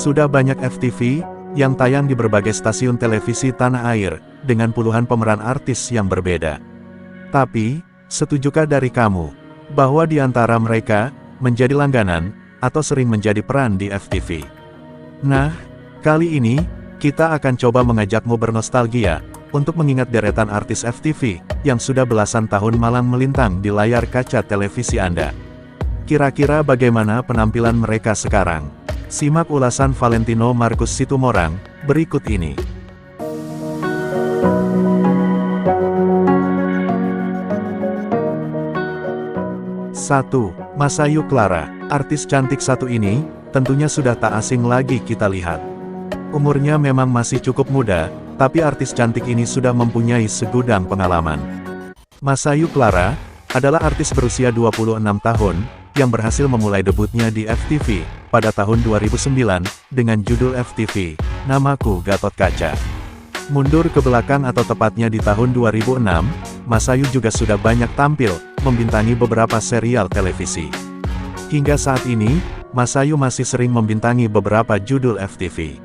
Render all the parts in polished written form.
Sudah banyak FTV yang tayang di berbagai stasiun televisi tanah air, dengan puluhan pemeran artis yang berbeda. Tapi, setujukah dari kamu, bahwa di antara mereka, menjadi langganan, atau sering menjadi peran di FTV? Nah, kali ini, kita akan coba mengajakmu bernostalgia, untuk mengingat deretan artis FTV, yang sudah belasan tahun malang melintang di layar kaca televisi Anda. Kira-kira bagaimana penampilan mereka sekarang? Simak ulasan Valentino Marcus Situmorang, berikut ini. Satu, Masayu Clara, artis cantik satu ini, tentunya sudah tak asing lagi kita lihat. Umurnya memang masih cukup muda, tapi artis cantik ini sudah mempunyai segudang pengalaman. Masayu Clara adalah artis berusia 26 tahun, yang berhasil memulai debutnya di FTV, pada tahun 2009, dengan judul FTV, Namaku Gatot Kaca. Mundur ke belakang atau tepatnya di tahun 2006, Masayu juga sudah banyak tampil, membintangi beberapa serial televisi. Hingga saat ini, Masayu masih sering membintangi beberapa judul FTV.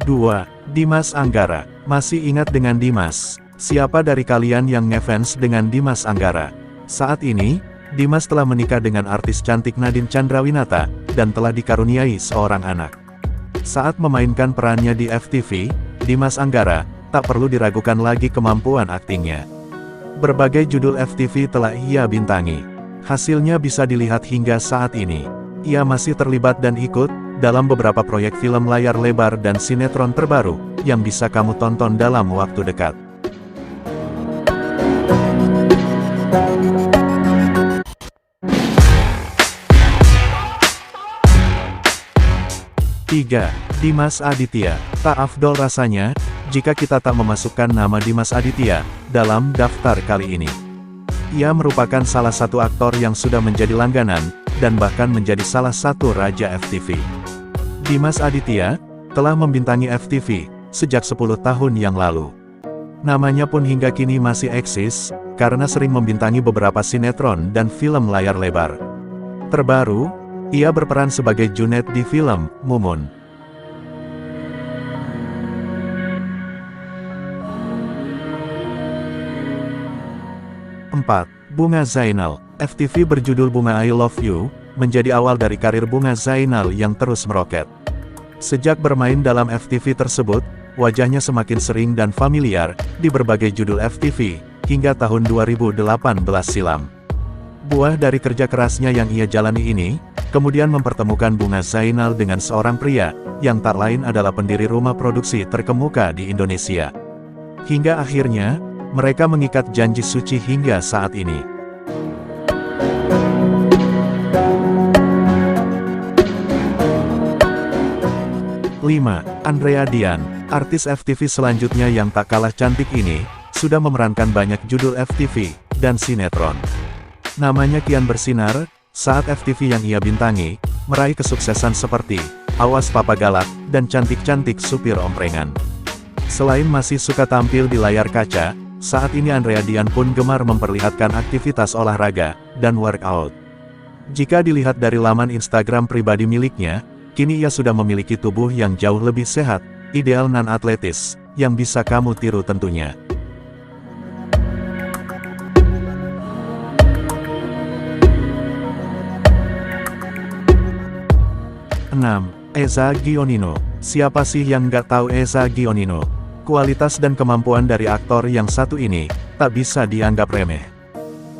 2. Dimas Anggara. Masih ingat dengan Dimas? Siapa dari kalian yang ngefans dengan Dimas Anggara? Saat ini, Dimas telah menikah dengan artis cantik Nadine Chandrawinata, dan telah dikaruniai seorang anak. Saat memainkan perannya di FTV, Dimas Anggara, tak perlu diragukan lagi kemampuan aktingnya. Berbagai judul FTV telah ia bintangi. Hasilnya bisa dilihat hingga saat ini. Ia masih terlibat dan ikut dalam beberapa proyek film layar lebar dan sinetron terbaru, yang bisa kamu tonton dalam waktu dekat. Tiga, Dimas Aditya. Tak afdol rasanya, jika kita tak memasukkan nama Dimas Aditya dalam daftar kali ini. Ia merupakan salah satu aktor yang sudah menjadi langganan, dan bahkan menjadi salah satu raja FTV. Dimas Aditya telah membintangi FTV sejak 10 tahun yang lalu. Namanya pun hingga kini masih eksis, karena sering membintangi beberapa sinetron dan film layar lebar. Terbaru, ia berperan sebagai Junet di film Mumun. 4. Bunga Zainal. FTV berjudul Bunga I Love You, menjadi awal dari karir Bunga Zainal yang terus meroket. Sejak bermain dalam FTV tersebut, wajahnya semakin sering dan familiar, di berbagai judul FTV, hingga tahun 2018 silam. Buah dari kerja kerasnya yang ia jalani ini, kemudian mempertemukan Bunga Zainal dengan seorang pria, yang tak lain adalah pendiri rumah produksi terkemuka di Indonesia. Hingga akhirnya, mereka mengikat janji suci hingga saat ini. 5. Andrea Dian. Artis FTV selanjutnya yang tak kalah cantik ini, sudah memerankan banyak judul FTV, dan sinetron. Namanya kian bersinar, saat FTV yang ia bintangi, meraih kesuksesan seperti, Awas Papa Galak, dan Cantik-Cantik Supir Omprengan. Selain masih suka tampil di layar kaca, saat ini Andrea Dian pun gemar memperlihatkan aktivitas olahraga, dan workout. Jika dilihat dari laman Instagram pribadi miliknya, kini ia sudah memiliki tubuh yang jauh lebih sehat, ideal non-atletis, yang bisa kamu tiru tentunya. 6. Eza Gionino. Siapa sih yang nggak tahu Eza Gionino? Kualitas dan kemampuan dari aktor yang satu ini, tak bisa dianggap remeh.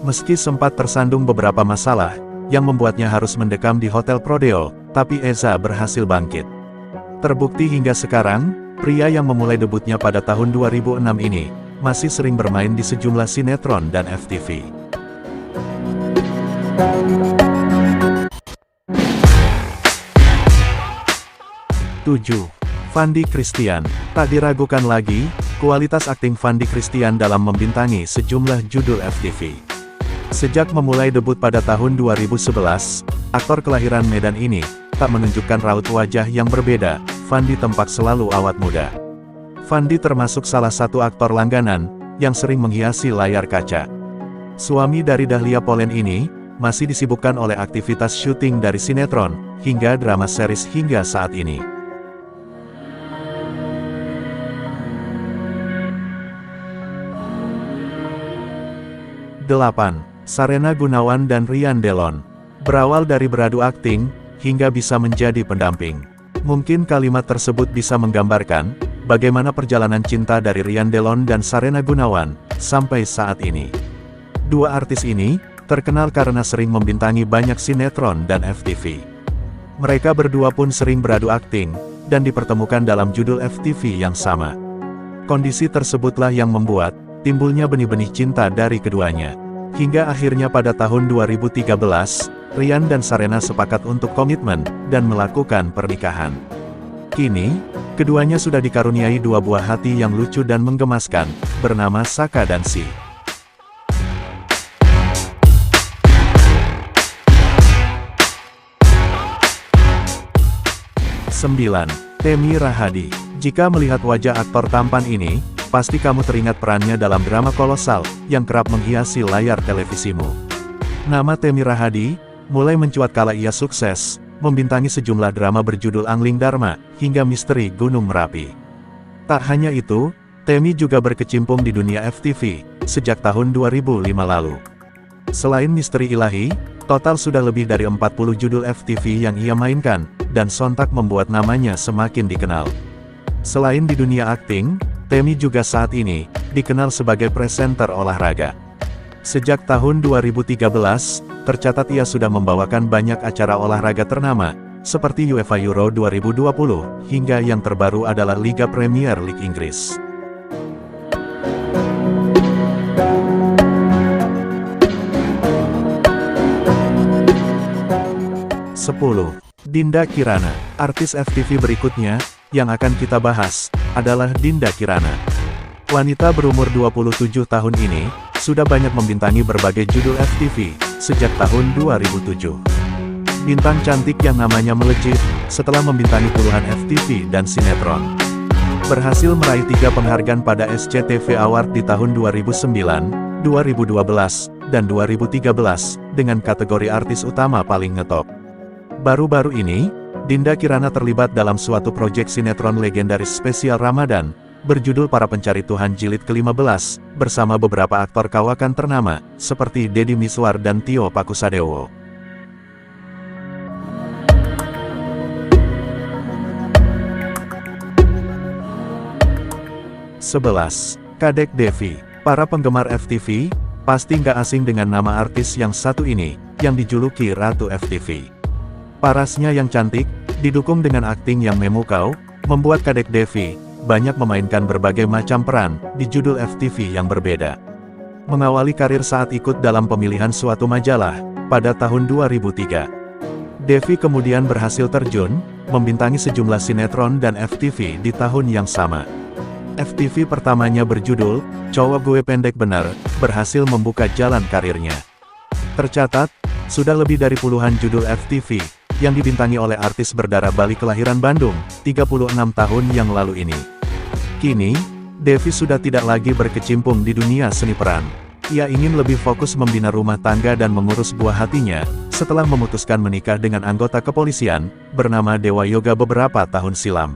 Meski sempat tersandung beberapa masalah, yang membuatnya harus mendekam di Hotel Prodeo, tapi Eza berhasil bangkit. Terbukti hingga sekarang, pria yang memulai debutnya pada tahun 2006 ini, masih sering bermain di sejumlah sinetron dan FTV. 7. Fandi Christian. Tak diragukan lagi, kualitas akting Fandi Christian dalam membintangi sejumlah judul FTV. Sejak memulai debut pada tahun 2011, aktor kelahiran Medan ini, tak menunjukkan raut wajah yang berbeda, Fandi tampak selalu awet muda. Fandi termasuk salah satu aktor langganan, yang sering menghiasi layar kaca. Suami dari Dahlia Polen ini, masih disibukkan oleh aktivitas syuting dari sinetron, hingga drama series hingga saat ini. 8. Sarena Gunawan dan Ryan Delon. Berawal dari beradu akting, hingga bisa menjadi pendamping. Mungkin kalimat tersebut bisa menggambarkan, bagaimana perjalanan cinta dari Ryan Delon dan Sarena Gunawan, sampai saat ini. Dua artis ini, terkenal karena sering membintangi banyak sinetron dan FTV. Mereka berdua pun sering beradu akting, dan dipertemukan dalam judul FTV yang sama. Kondisi tersebutlah yang membuat, timbulnya benih-benih cinta dari keduanya. Hingga akhirnya pada tahun 2013, Ryan dan Sarena sepakat untuk komitmen, dan melakukan pernikahan. Kini, keduanya sudah dikaruniai dua buah hati yang lucu dan menggemaskan, bernama Saka dan Si. Temi Rahadi. Jika melihat wajah aktor tampan ini, pasti kamu teringat perannya dalam drama kolosal, yang kerap menghiasi layar televisimu. Nama Temi Rahadi, mulai mencuat kala ia sukses, membintangi sejumlah drama berjudul Angling Dharma, hingga Misteri Gunung Merapi. Tak hanya itu, Temi juga berkecimpung di dunia FTV, sejak tahun 2005 lalu. Selain Misteri Ilahi, total sudah lebih dari 40 judul FTV yang ia mainkan, dan sontak membuat namanya semakin dikenal. Selain di dunia akting, Temi juga saat ini, dikenal sebagai presenter olahraga. Sejak tahun 2013, tercatat ia sudah membawakan banyak acara olahraga ternama, seperti UEFA Euro 2020, hingga yang terbaru adalah Liga Premier League Inggris. Dinda Kirana. Artis FTV berikutnya, yang akan kita bahas, adalah Dinda Kirana. Wanita berumur 27 tahun ini, sudah banyak membintangi berbagai judul FTV, sejak tahun 2007. Bintang cantik yang namanya melejit, setelah membintangi puluhan FTV dan sinetron. Berhasil meraih 3 penghargaan pada SCTV Award di tahun 2009, 2012, dan 2013, dengan kategori artis utama paling ngetop. Baru-baru ini, Dinda Kirana terlibat dalam suatu proyek sinetron legendaris spesial Ramadan, berjudul Para Pencari Tuhan Jilid ke-15, bersama beberapa aktor kawakan ternama, seperti Deddy Miswar dan Tio Pakusadewo. Kadek Devi. Para penggemar FTV, pasti nggak asing dengan nama artis yang satu ini, yang dijuluki Ratu FTV. Parasnya yang cantik, didukung dengan akting yang memukau, membuat Kadek Devi banyak memainkan berbagai macam peran di judul FTV yang berbeda. Mengawali karir saat ikut dalam pemilihan suatu majalah pada tahun 2003. Devi kemudian berhasil terjun, membintangi sejumlah sinetron dan FTV di tahun yang sama. FTV pertamanya berjudul Cowok Gue Pendek Bener, berhasil membuka jalan karirnya. Tercatat, sudah lebih dari puluhan judul FTV yang dibintangi oleh artis berdarah Bali kelahiran Bandung, 36 tahun yang lalu ini. Kini, Devi sudah tidak lagi berkecimpung di dunia seni peran. Ia ingin lebih fokus membina rumah tangga dan mengurus buah hatinya, setelah memutuskan menikah dengan anggota kepolisian, bernama Dewa Yoga beberapa tahun silam.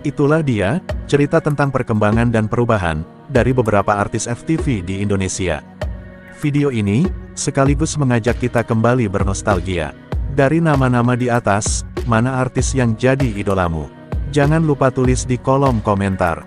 Itulah dia, cerita tentang perkembangan dan perubahan dari beberapa artis FTV di Indonesia. Video ini, sekaligus mengajak kita kembali bernostalgia. Dari nama-nama di atas, mana artis yang jadi idolamu? Jangan lupa tulis di kolom komentar.